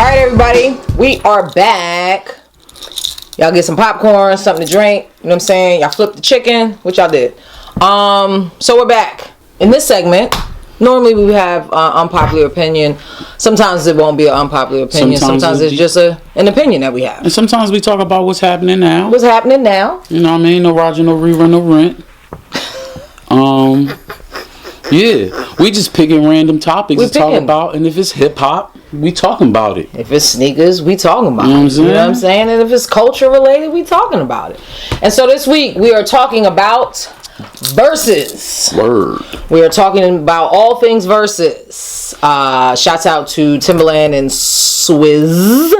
right, everybody, we are back. Y'all get some popcorn, something to drink. You know what I'm saying? Y'all flipped the chicken, which y'all did. So we're back. In this segment, normally we have unpopular opinion. Sometimes it won't be an unpopular opinion. Sometimes it's just an opinion that we have. And sometimes we talk about what's happening now. What's happening now? You know what I mean? No Roger, no rerun, no rent. Yeah, we just picking random topics to talk about, and if it's hip hop, we talking about it. If it's sneakers, we talking about it. You know what I'm saying? And if it's culture related, we talking about it. And so this week we are talking about Verzuz. Word. We are talking about all things Verzuz. Shouts out to Timbaland and Swizz.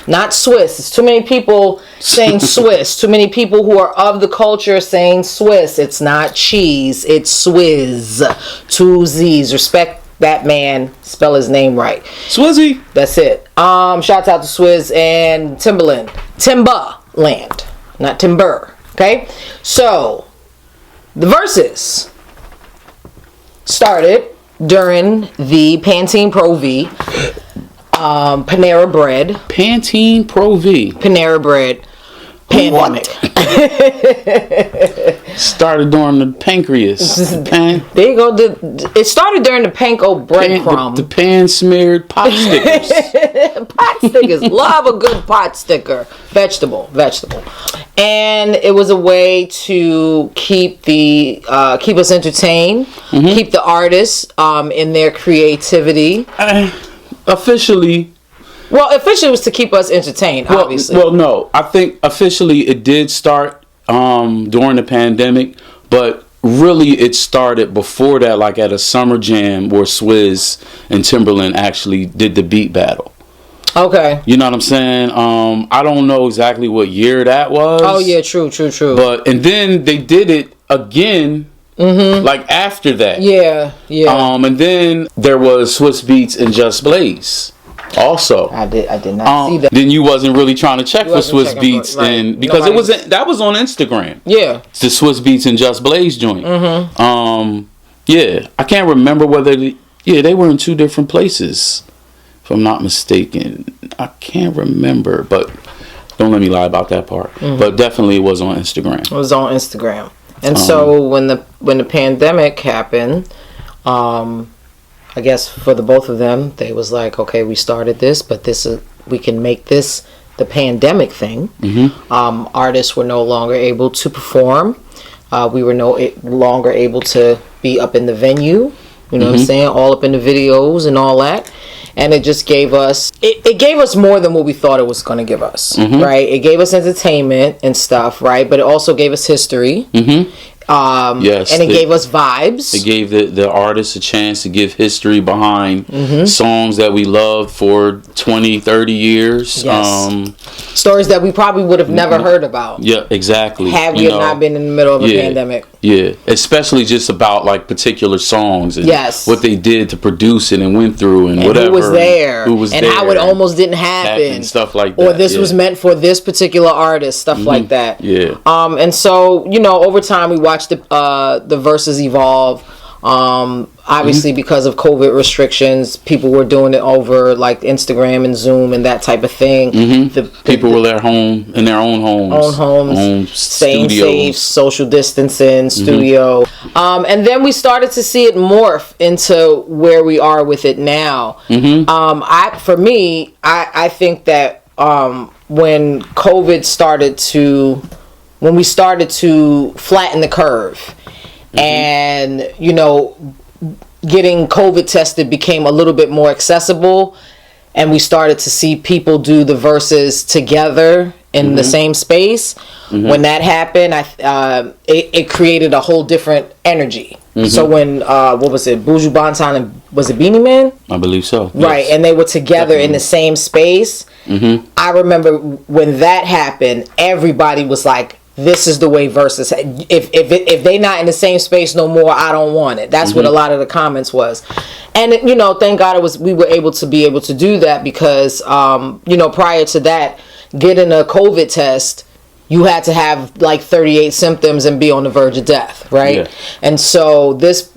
Not Swiss. It's too many people saying Swiss. Too many people who are of the culture saying Swiss. It's not cheese. It's Swizz. 2 Z's. Respect that man. Spell his name right. Swizzy. That's it. Shouts out to Swizz and Timbaland. Timbaland. Not Timber. Okay? So, the Verzuz started during the Pantene Pro V, Panera Bread. Pantene Pro V. Panera Bread. Pandemic. Started during the pancreas. There you go. It started during the panko breadcrumb. The pan smeared pot stickers. Pot stickers. Love a good pot sticker. Vegetable. And it was a way to keep us entertained, keep the artists in their creativity. Officially. Well, officially it was to keep us entertained, obviously. Well, no. I think officially it did start during the pandemic, but really it started before that, like at a summer jam where Swizz and Timbaland actually did the beat battle. Okay. You know what I'm saying? I don't know exactly what year that was. Oh, yeah, true. And then they did it again, like after that. Yeah. And then there was Swiss Beats and Just Blaze. Also, I did not see that. Then you wasn't really trying to check for Swiss Beats, right. And because that was on Instagram. Yeah, it's the Swiss Beats and Just Blaze joint. Yeah, I can't remember whether they were in 2 different places, if I'm not mistaken. I can't remember, but don't let me lie about that part. But definitely it was on Instagram. It was on Instagram, and so when the pandemic happened, I guess for the both of them, they was like, okay, we started this, but we can make this the pandemic thing. Artists were no longer able to perform. We were no longer able to be up in the venue. You know what I'm saying? All up in the videos and all that. And it just gave us, it gave us more than what we thought it was going to give us, right? It gave us entertainment and stuff, right? But it also gave us history. Yes, and it gave us vibes. It gave the artists a chance to give history behind songs that we loved for 20, 30 years. Yes. Stories that we probably would have never heard about. Yeah, exactly. Had we not been in the middle of a pandemic. Yeah, especially just about like particular songs and what they did to produce it and went through and whatever. Who was there. And how it almost didn't happen. Stuff like that. Or this was meant for this particular artist. Stuff like that. Yeah. And so, over time we watched the Verzuz evolve. Obviously because of COVID restrictions, people were doing it over like Instagram and Zoom and that type of thing. People were at home in their own homes, staying safe, social distancing, studio. And then we started to see it morph into where we are with it now. I think that when COVID when we started to flatten the curve, and getting COVID tested became a little bit more accessible, and we started to see people do the Verzuz together in the same space. When that happened, it created a whole different energy. So when what was it, Buju Banton and was it Beanie Man? I believe so. Right, and they were together in the same space. I remember when that happened, everybody was like, this is the way Verzuz. If they not in the same space no more, I don't want it. That's what a lot of the comments was. And thank God we were able to do that because prior to that, getting a COVID test, you had to have like 38 symptoms and be on the verge of death, right? Yeah. And so this,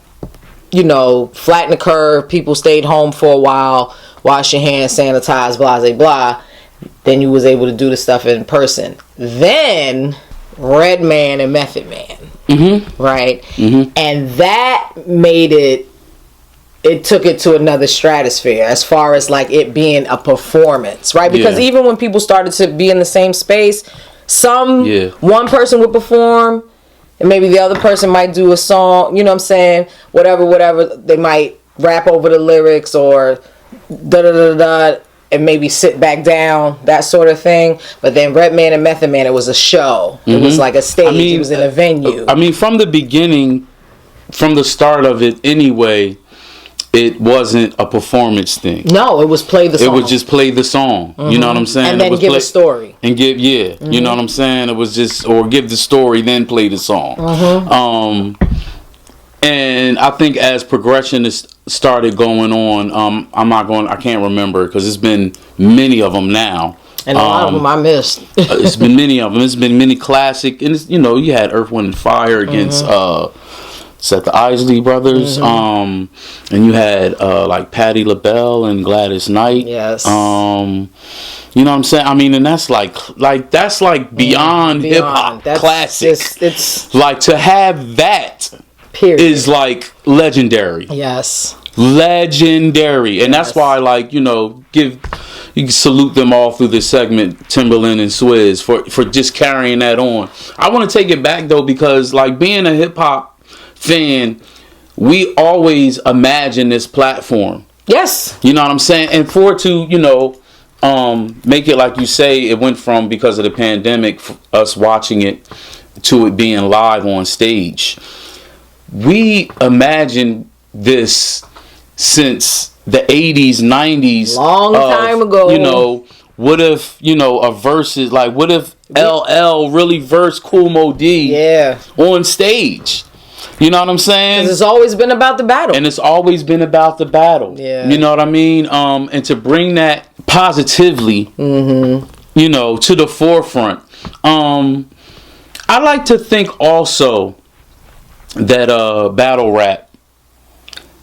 flattened the curve. People stayed home for a while. wash your hands, sanitize, blah, blah, blah. Then you was able to do the stuff in person. Then Redman and Method Man, right? And that made it took it to another stratosphere as far as like it being a performance, right? Because even when people started to be in the same space, one person would perform and maybe the other person might do a song, you know what I'm saying? Whatever, they might rap over the lyrics or da-da-da-da, and maybe sit back down, that sort of thing. But then Redman and Method Man, it was a show. It was like a stage. It was in a venue. I mean, from the beginning, from the start of it anyway, it wasn't a performance thing. No, it was play the song. It was just play the song. You know what I'm saying? And then give a story. And give, you know what I'm saying? It was just, or give the story, then play the song. And I think as progression started going on, I can't remember because it's been many of them now. And a lot of them I missed. It's been many of them. It's been many classic. And, it's, you know, you had Earth, Wind, and Fire against the Isley Brothers. And you had like Patti LaBelle and Gladys Knight. Yes. You know what I'm saying? I mean, and that's like beyond hip hop classic. It's like to have that. Period. Is like legendary. Yes. Legendary. And that's why, like, you know, you can salute them all through this segment, Timbaland and Swizz, for just carrying that on. I want to take it back, though, because, like, being a hip-hop fan, we always imagine this platform. Yes. You know what I'm saying? And for it to, you know, make it like you say, it went from, because of the pandemic, us watching it, to it being live on stage. We imagine this since the 80s, 90s. Long time ago. You know, what if, you know, a Verzuz, like, what if LL really versed Kool Moe Dee on stage? You know what I'm saying? Because it's always been about the battle. And it's always been about the battle. Yeah. You know what I mean? And to bring that positively, you know, to the forefront. I like to think also that battle rap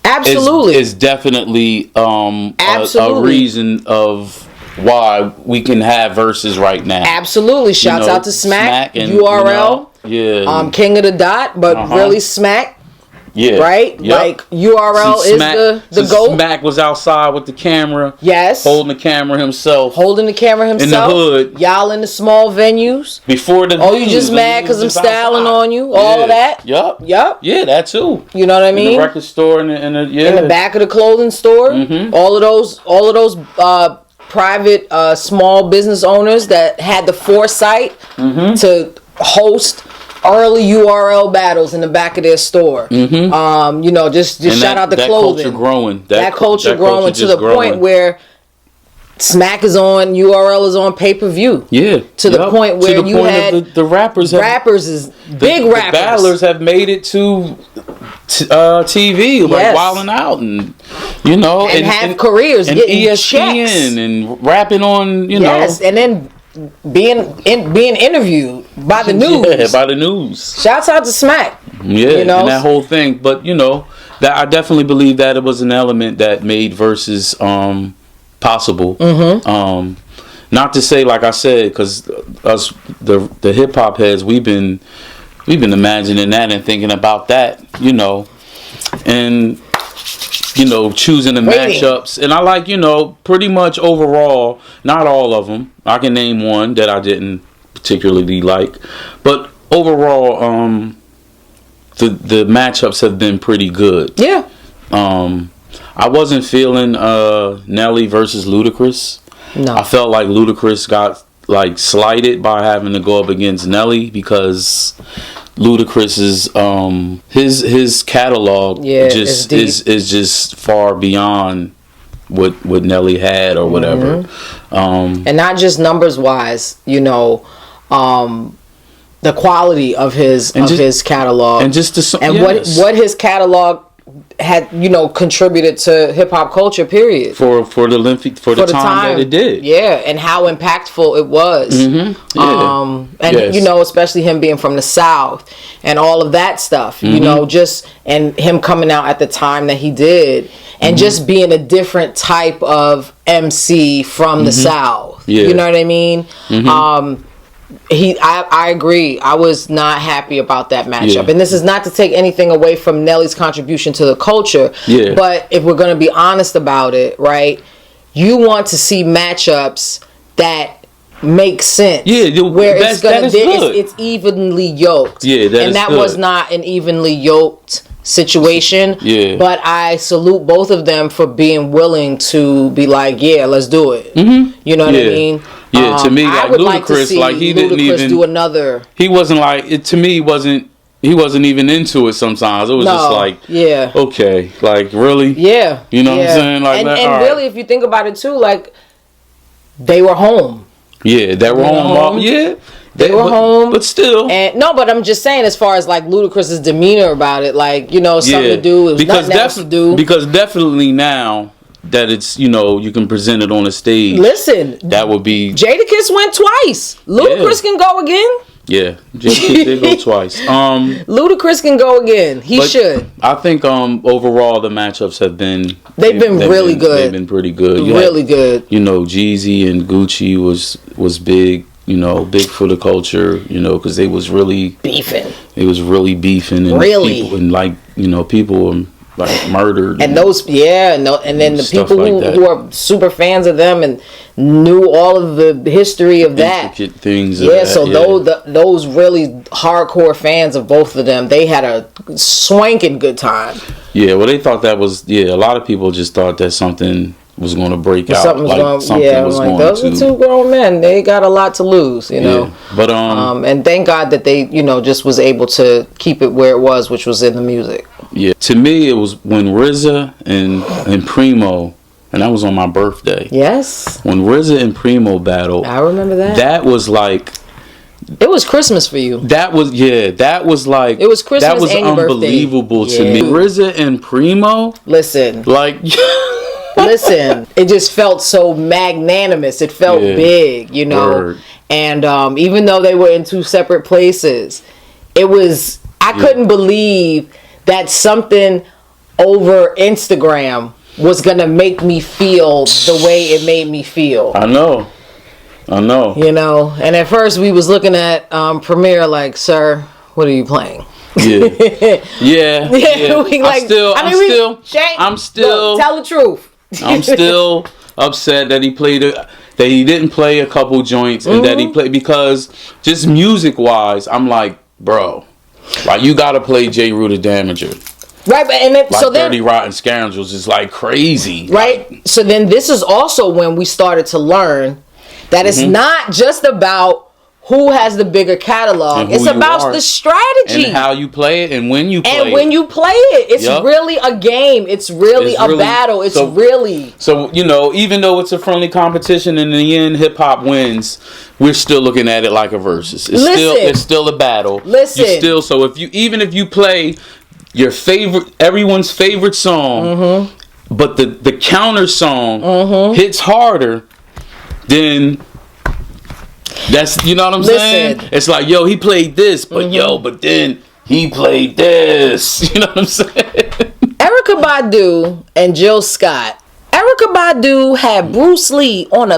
absolutely is definitely a reason of why we can have verses right now. Absolutely. Shouts out to Smack and URL. You know, King of the Dot, but really Smack. Yeah. Right? Yep. Like URL is the GOAT. Smack was outside with the camera. Yes. Holding the camera himself. In the hood. Y'all in the small venues. Before the you just mad because I'm styling on you. All of that. Yup. Yeah, that too. You know what I mean? In the record store and in the back of the clothing store. All of those private small business owners that had the foresight to host early URL battles in the back of their store. You know, just shout out the clothing. That culture growing to the point where Smack is on, URL is on pay-per-view. Yeah. To the point where you had the rappers big rappers. The battlers have made it to TV, like Wildin' Out, and you know, and have careers, and getting ESPN, checks. And rapping on, you know, and then being interviewed by the news. Yeah, by the news. Shouts out to Smack. Yeah, you know? And that whole thing. But you know, that I definitely believe that it was an element that made Verzuz possible. Not to say, like I said, because us the hip hop heads, we've been imagining that and thinking about that, you know, and you know, choosing the matchups. And I like, you know, pretty much overall, not all of them. I can name one that I didn't particularly like, but overall, the matchups have been pretty good. Yeah. I wasn't feeling Nelly versus Ludacris. No. I felt like Ludacris got like slighted by having to go up against Nelly because Ludacris's his catalog is just far beyond what Nelly had or whatever. And not just numbers wise, you know, the quality of his catalog and just what his catalog had, contributed to hip hop culture, period. For the time that it did. Yeah, and how impactful it was. Mm-hmm. Yeah. And Yes. especially him being from the South and all of that stuff, and him coming out at the time that he did, and just being a different type of MC from the South. Yeah. You know what I mean? I agree. I was not happy about that matchup. Yeah. And this is not to take anything away from Nelly's contribution to the culture. Yeah. But if we're going to be honest about it, right? You want to see matchups that make sense. Yeah, where it's good. It's evenly yoked. Yeah, that was not an evenly yoked situation. Yeah. But I salute both of them for being willing to be like, yeah, let's do it. You know what I mean? Yeah, to me, I like would like to Ludacris, see like he didn't even do another. He wasn't like it. To me, he wasn't even into it. Sometimes it was just like, yeah, okay, like really, yeah, you know what I'm saying? Like, and really, if you think about it too, like they were home. Yeah, they were home. Yeah, they were home, but still. And but I'm just saying, as far as like Ludacris's demeanor about it, like something to do, it was nothing else to do. Because definitely now that it's you can present it on a stage. Listen, that would be. Jadakiss went twice. Ludacris can go again. Yeah, Jadakiss did go twice. Ludacris can go again. He should. I think overall the matchups have been. They've been really good. They've been pretty good. Really good. Jeezy and Gucci was big. Big for the culture. Because they was really beefing. It was really beefing and really people, and like people were like murdered and those and then the people who are super fans of them and knew all of the history of that things. Those really hardcore fans of both of them, they had a swanking good time. Yeah, well, they thought that was a lot of people just thought that something was going to break out. Something was going those are two grown men. They got a lot to lose, Yeah. But and thank God that they just was able to keep it where it was, which was in the music. Yeah, to me it was when RZA and Primo, and that was on my birthday. Yes. When RZA and Primo battled, I remember that. That was like. It was Christmas for you. That was like. It was Christmas. That was and unbelievable to me. RZA and Primo. Listen. Like. Listen, it just felt so magnanimous. It felt big, Word. And even though they were in two separate places, it was. I couldn't believe that something over Instagram was gonna make me feel the way it made me feel. I know. And at first we was looking at Premiere like, sir, what are you playing? Yeah. I'm still tell the truth. I'm still upset that he didn't play a couple joints and that he played, because just music wise, I'm like, bro, like you gotta play J. Rue the Damager. Right, but so then Dirty Rotten Scoundrels is like crazy. Right. So then this is also when we started to learn that it's not just about who has the bigger catalog. It's about the strategy. And how you play it and when you play it. And when you play it. It's really a game. It's really a battle. It's really... So, even though it's a friendly competition, in the end, hip-hop wins, we're still looking at it like a versus. It's still a battle. Listen. So if you play your everyone's favorite song, but the counter song hits harder, then... That's, you know what I'm saying? It's like, yo, he played this, but but then he played this. You know what I'm saying? Erykah Badu and Jill Scott. Erykah Badu had Bruce Lee on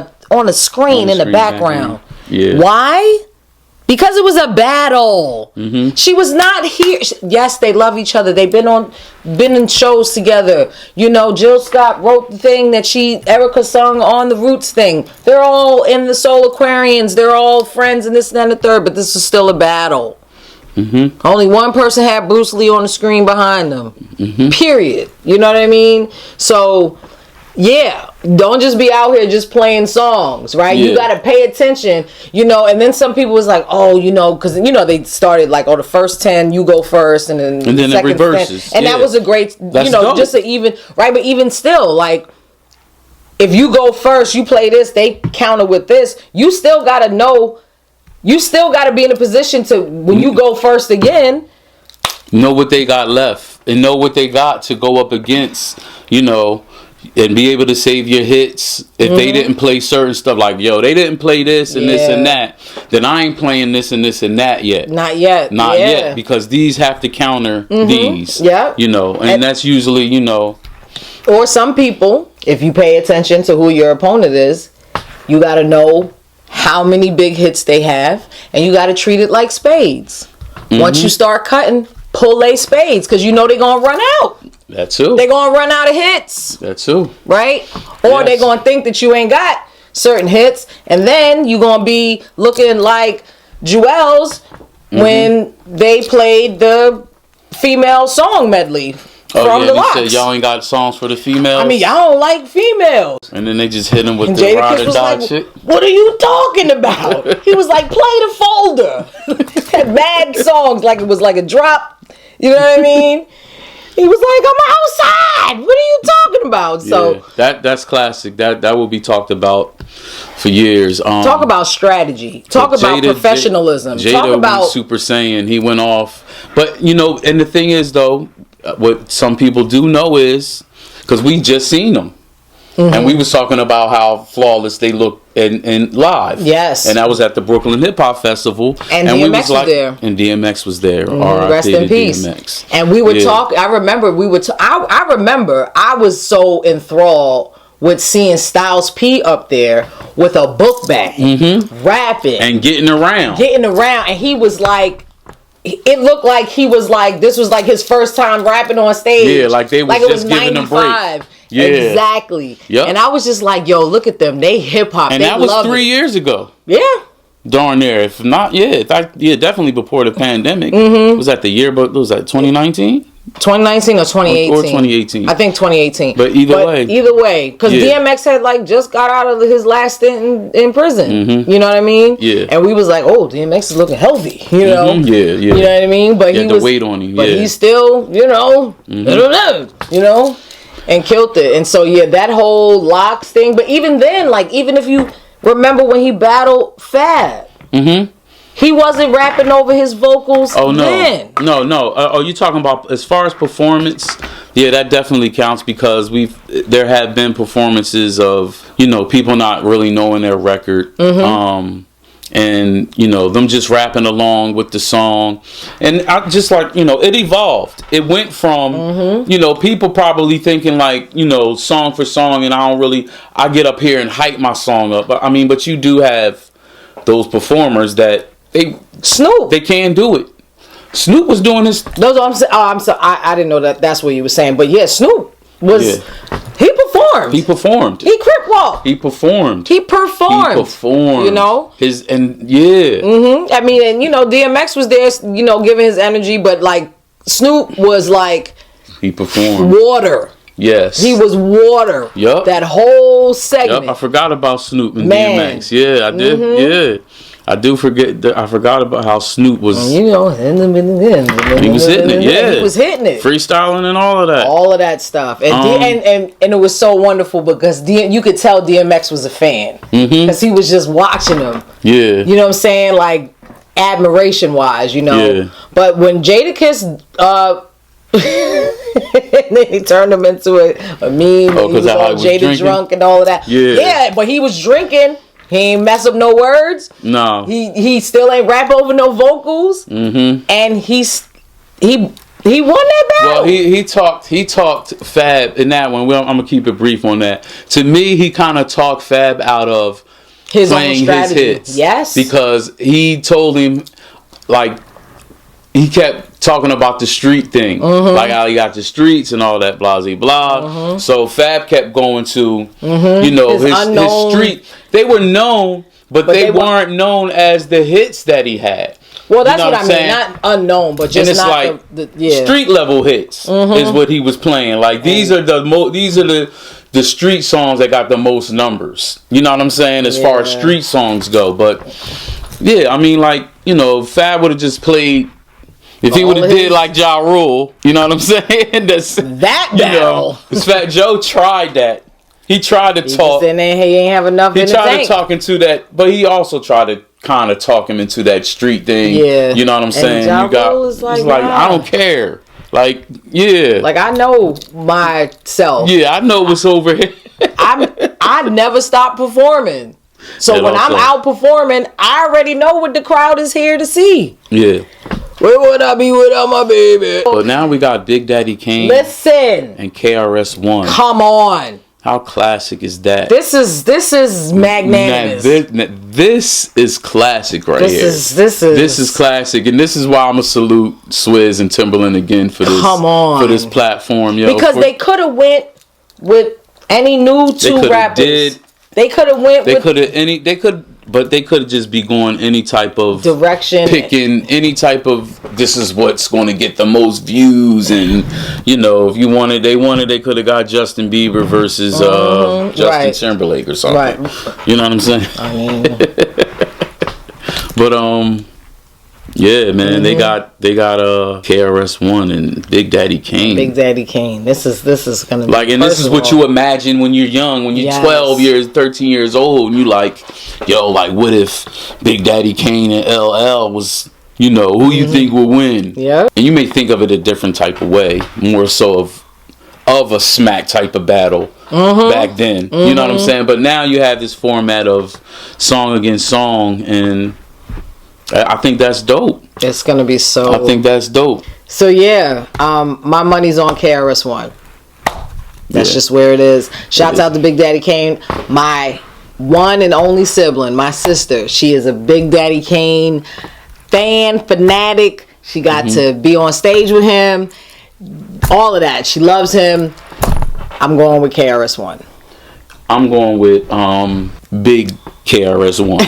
a screen in the background. Yeah. Why? Because it was a battle. She was not here. Yes, they love each other. They've been in shows together. Jill Scott wrote the thing that Erykah sung on the Roots thing. They're all in the Soul Aquarians. They're all friends and this and that and the third. But this is still a battle. Only one person had Bruce Lee on the screen behind them. Period. You know what I mean? So... yeah, don't just be out here just playing songs, right? You got to pay attention, and then some people was like, oh, because, they started like, the first 10, you go first, and then the second it reverses. 10. And that was a great, dope. Just to even, right? But even still, like, if you go first, you play this, they counter with this, you still got to know, you still got to be in a position to, when you go first again, know what they got left. and know what they got to go up against, you know, and be able to save your hits. If they didn't play certain stuff, like, yo, they didn't play this and this and that, then I ain't playing this and this and that yet. Not yet. Not yet, because these have to counter these. Yeah. You know, and that's usually, you know. Or some people, if you pay attention to who your opponent is, you got to know how many big hits they have, and you got to treat it like spades. Once you start cutting, pull they spades, because you know they're going to run out. That too. They're going to run out of hits. That too. Right? Or they're going to think that you ain't got certain hits, and then you're going to be looking like Jewels when they played the female song medley from the Locks. They said y'all ain't got songs for the females. I mean, y'all don't like females. And then they just hit him with And the Jada ride Kiss or was die like, shit. what are you talking about? He was like, play the folder. Had bad songs, like it was like a drop. You know what I mean? He was like, I'm outside. What are you talking about? So that's classic. That will be talked about for years. Talk about strategy. Talk about professionalism. Jada Talk about was Super Saiyan. He went off. But, you know, and the thing is, though, what some people do know is, because we just seen them. And we was talking about how flawless they look in live. Yes. And that was at the Brooklyn Hip Hop Festival. And DMX was there. And DMX was there. Rest in peace. DMX. And we were talking. I remember I remember I was so enthralled with seeing Styles P up there with a book bag, rapping and getting around. And he was like, it looked like he was like, this was like his first time rapping on stage. Yeah, like they was just giving him a break. Yeah. Exactly. Yep. And I was just like, yo, look at them. They hip hop. And they that was 3 years ago. Yeah. Darn near. If not, definitely before the pandemic. Was that the year, but was that 2019? 2019 or 2018? Or 2018. I think 2018. But either way. Because DMX had like just got out of his last stint in prison. You know what I mean? Yeah. And we was like, oh, DMX is looking healthy. You know? Yeah. You know what I mean? But he had the weight on him. But he's still, you know, I don't know, you know, and killed it. And so that whole Locks thing. But even then, like, even if you remember when he battled Fab. He wasn't rapping over his vocals then. No. You talking about as far as performance? Yeah, that definitely counts, because there have been performances of, you know, people not really knowing their record. And, you know, them just rapping along with the song. And I just like, you know, it evolved. It went from, you know, people probably thinking like, you know, song for song, and I get up here and hype my song up. But you do have those performers that Snoop, they can't do it. Snoop was doing this. I'm sorry. I didn't know that's what you were saying. But yeah, Snoop was. Yeah. He performed. He crip walked. He performed. You know. I mean, and you know, DMX was there, you know, giving his energy, but like Snoop was like. He performed. Water. Yes. He was water. Yup. That whole segment. I forgot about Snoop and DMX. Yeah, I did. Yeah. I do forget. I forgot about how Snoop was. You know, he was hitting it. Yeah, he was hitting it, freestyling and all of that stuff. And and it was so wonderful because you could tell DMX was a fan because he was just watching him. Yeah, you know what I'm saying, like admiration wise, you know. Yeah. But when Jada Kiss, and then he turned him into a meme. He was all Jada drunk and all of that. Yeah, but he was drinking. He ain't mess up no words. No. He still ain't rap over no vocals. And he won that battle. Well, he talked Fab in that one. Well, I'm gonna keep it brief on that. To me, he kind of talked Fab out of playing his hits. Yes. Because he told him, like, he kept talking about the street thing, like how he got the streets and all that, blah blah blah. So Fab kept going to, you know, his street. They were known, but they weren't known as the hits that he had. Well, that's what I mean. Not unknown, but just not like the street level hits is what he was playing. Like these are the street songs that got the most numbers. You know what I'm saying? As far as street songs go, but yeah, I mean, like, you know, Fab would have just played. If he would have did like Ja Rule, you know what I'm saying? That battle. Because Fat Joe tried that. He tried to talk. He ain't have enough. He tried to talk into that, but he also tried to kind of talk him into that street thing. Yeah, you know what I'm saying? Ja Rule is like, I don't care. Like, yeah. Like, I know myself. Yeah, I know what's over here. I never stop performing. So And when also, I'm out performing, I already know what the crowd is here to see. Yeah. Where would I be without my baby? But now we got Big Daddy Kane. Listen. And KRS-One. Come on. How classic is that? This is magnanimous. This is classic right here. This is classic, and this is why I'm gonna salute Swizz and Timberland again for this. Come on. For this platform, yo. Because they could have went with any new two rappers. They could have went. But they could just be going any type of direction, picking any type of. This is what's going to get the most views, and if you wanted, they could have got Justin Bieber versus Justin Timberlake or something. Right. You know what I'm saying? I mean, but yeah, man, they got KRS-One and Big Daddy Kane. Big Daddy Kane. This is gonna be like, and this is what you imagine when you're young, when you're 13 years old, and you like, yo, like, what if Big Daddy Kane and LL was, who you think would win? Yeah. And you may think of it a different type of way, more so of a smack type of battle back then. You know what I'm saying? But now you have this format of song against song, and I think that's dope. It's gonna be so. I think that's dope. So yeah, my money's on KRS-One. That's just where it is. Shouts out to Big Daddy Kane, my one and only sibling, my sister. She is a Big Daddy Kane fan, fanatic. She got to be on stage with him. All of that. She loves him. I'm going with KRS-One. I'm going with Big KRS-One.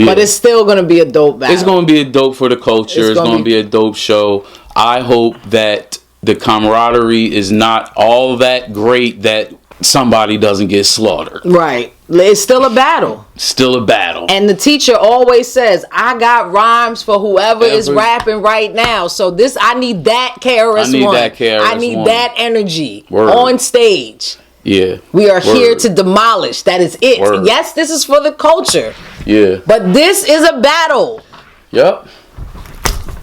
But it's still going to be a dope battle. It's going to be a dope for the culture. It's going to be a dope show. I hope that the camaraderie is not all that great that somebody doesn't get slaughtered. Right. It's still a battle. Still a battle. And the teacher always says, I got rhymes for whoever is rapping right now. So I need that KRS-One. I need that energy on stage. Yeah. We are here to demolish. That is it. Yes, this is for the culture. Yeah. But this is a battle. Yep.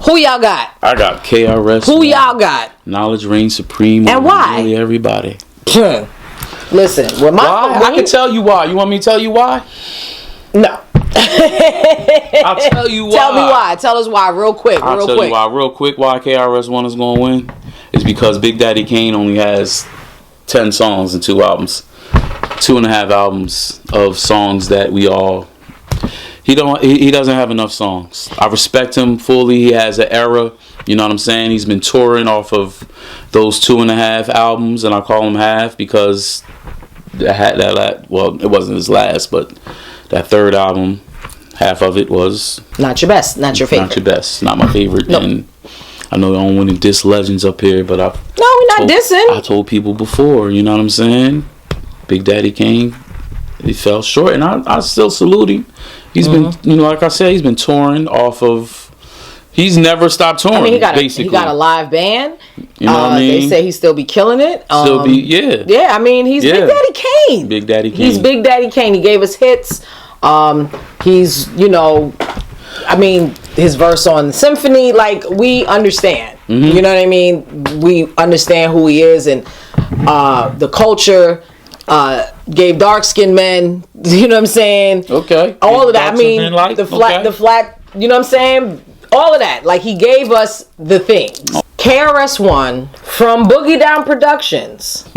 Who y'all got? I got KRS. Who y'all got? Knowledge reigns supreme. And why? Really everybody. Listen. I can tell you why. You want me to tell you why? No. I'll tell you why. Tell me why. Tell us why real quick. I'll tell you why real quick why KRS-One is going to win. It's because Big Daddy Kane only has 10 songs and 2 albums. 2.5 albums of songs that we all... He doesn't have enough songs. I respect him fully. He has an era. You know what I'm saying? He's been touring off of those 2.5 albums, and I call them half because it wasn't his last, but that third album, half of it was not your best, not your favorite. Not your best, not my favorite. Nope. And I know I don't want to diss legends up here, but we're not dissing. I told people before, you know what I'm saying? Big Daddy Kane, he fell short, and I still salute him. He's been, like I said, he's been touring off of. He's never stopped touring. I mean, he got a live band. You know what I mean? They say he still be killing it. Yeah. I mean, he's Big Daddy Kane. Big Daddy Kane. He's Big Daddy Kane. He gave us hits. He's, I mean, his verse on the symphony, like, we understand. You know what I mean? We understand who he is, and the culture gave dark-skinned men, you know what I'm saying? Okay. All of that. I mean, the flat, you know what I'm saying? All of that. Like, he gave us the things. KRS-One from Boogie Down Productions,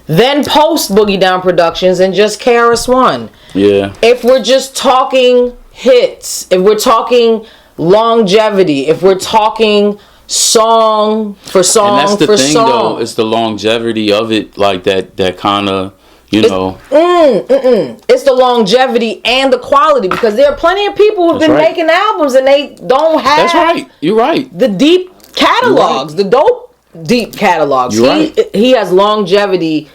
then post Boogie Down Productions, and just KRS-One. Yeah. If we're just talking hits, if we're talking longevity, if we're talking song for song, and that's the thing, though, it's the longevity of it, like that kind of, It's the longevity and the quality, because there are plenty of people who've been making albums and they don't have. That's right. You're right. The deep catalogs, the dope deep catalogs. He has longevity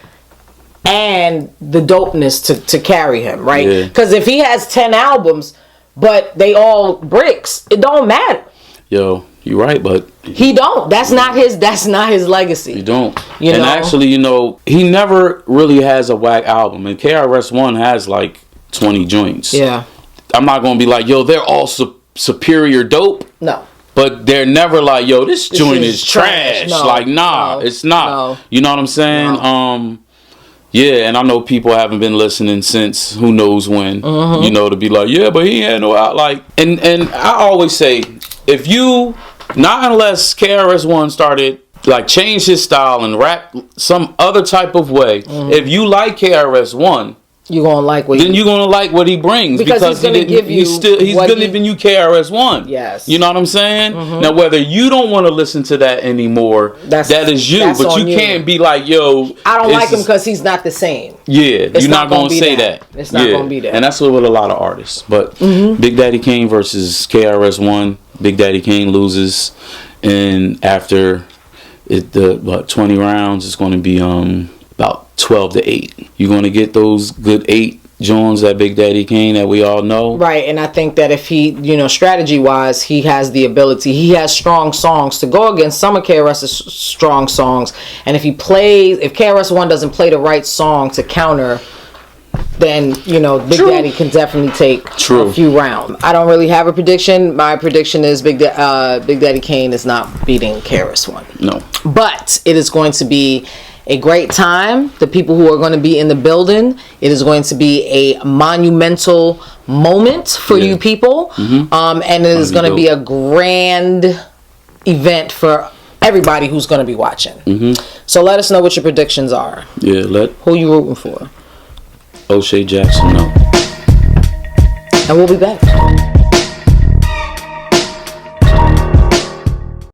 and the dopeness to carry him, right? Because if he has 10 albums, but they all bricks, it don't matter. Yo, you're right, but he don't. That's not his legacy. You don't. Actually, he never really has a whack album, and KRS-One has like 20 joints. Yeah. I'm not gonna be like, yo, they're all superior dope. No. but they're never like, yo, this joint is trash. No, like, nah, no, it's not. no. You know what I'm saying? No. Yeah, and I know people haven't been listening since who knows when. You know, to be like, yeah, but he had no out. Like, and I always say, if you, not unless KRS-One started like change his style and rap some other type of way. If you like KRS-One, you're gonna like what then you're gonna like what he brings because he's gonna give you he's giving you KRS-One. Yes, you know what I'm saying. Now whether you don't want to listen to that anymore, that is you. But you can't be like, yo, I don't like him because he's not the same. Yeah, you're not gonna say that. It's not gonna be that. And that's what with a lot of artists. But Big Daddy Kane versus KRS-One, Big Daddy Kane loses, and after about 20 rounds, it's going to be about 12-8. You're going to get those good 8 Jones that Big Daddy Kane that we all know. Right, and I think that if he, strategy-wise, he has the ability. He has strong songs to go against some of KRS's strong songs. And if KRS-One doesn't play the right song to counter, then, Big Daddy can definitely take a few rounds. I don't really have a prediction. My prediction is Big Daddy Kane is not beating KRS-One. No. But it is going to be a great time. The people who are going to be in the building, it is going to be a monumental moment for you people. And it is going to be a grand event for everybody who's going to be watching. So let us know what your predictions are. Yeah, who you rooting for? O'Shea Jackson, no. And we'll be back.